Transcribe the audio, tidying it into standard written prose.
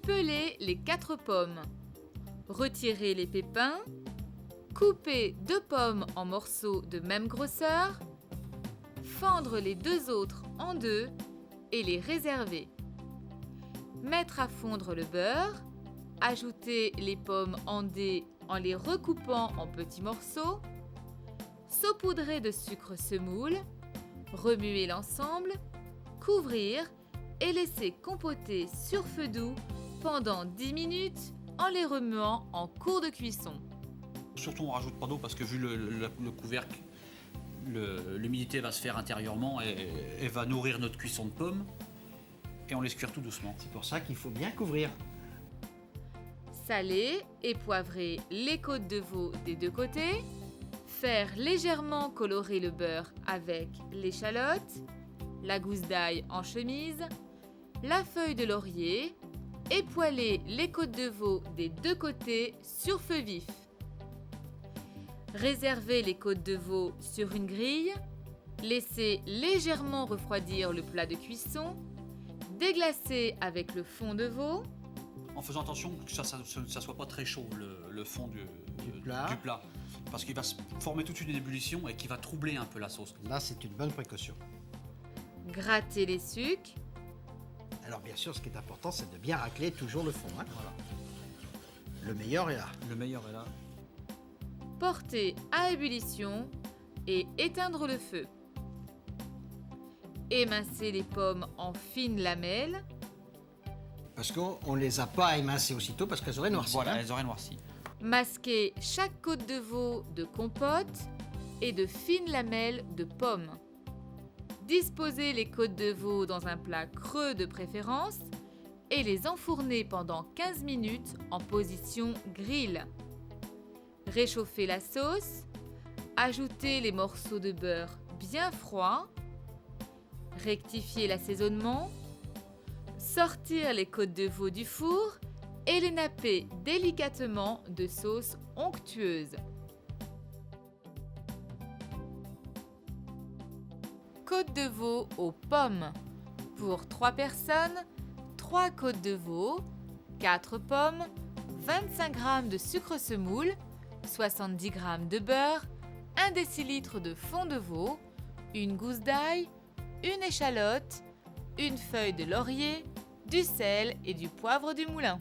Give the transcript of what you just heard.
Pelez les 4 pommes. Retirez les pépins. Coupez 2 pommes en morceaux de même grosseur. Fendre les 2 autres en 2 et les réserver. Mettre à fondre le beurre. Ajouter les pommes en dés en les recoupant en petits morceaux. Saupoudrer de sucre semoule. Remuer l'ensemble. Couvrir et laisser compoter sur feu doux pendant 10 minutes en les remuant en cours de cuisson. Surtout on ne rajoute pas d'eau parce que vu le couvercle, l'humidité va se faire intérieurement et va nourrir notre cuisson de pommes. Et on laisse cuire tout doucement. C'est pour ça qu'il faut bien couvrir. Saler et poivrer les côtes de veau des 2 côtés. Faire légèrement colorer le beurre avec l'échalote, la gousse d'ail en chemise, la feuille de laurier et poêler les côtes de veau des 2 côtés sur feu vif. Réservez les côtes de veau sur une grille. Laissez légèrement refroidir le plat de cuisson. Déglacer avec le fond de veau. En faisant attention que ça ne soit pas très chaud, le fond du plat. Parce qu'il va se former tout de suite une ébullition et qui va troubler un peu la sauce. Là, c'est une bonne précaution. Gratter les sucs. Alors bien sûr, ce qui est important, c'est de bien racler toujours le fond. Hein. Voilà. Le meilleur est là. Le meilleur est là. Porter à ébullition et éteindre le feu. Émincer les pommes en fines lamelles. Parce qu'on ne les a pas émincées aussitôt parce qu'elles auraient noirci. Voilà, hein. elles auraient noirci. Masquer chaque côte de veau de compote et de fines lamelles de pommes. Disposez les côtes de veau dans un plat creux de préférence et les enfourner pendant 15 minutes en position grill. Réchauffez la sauce. Ajoutez les morceaux de beurre bien froids. Rectifiez l'assaisonnement. Sortir les côtes de veau du four et les napper délicatement de sauce onctueuse. Côtes de veau aux pommes. Pour 3 personnes, 3 côtes de veau, 4 pommes, 25 g de sucre semoule, 70 g de beurre, 1 décilitre de fond de veau, une gousse d'ail, une échalote, une feuille de laurier, du sel et du poivre du moulin.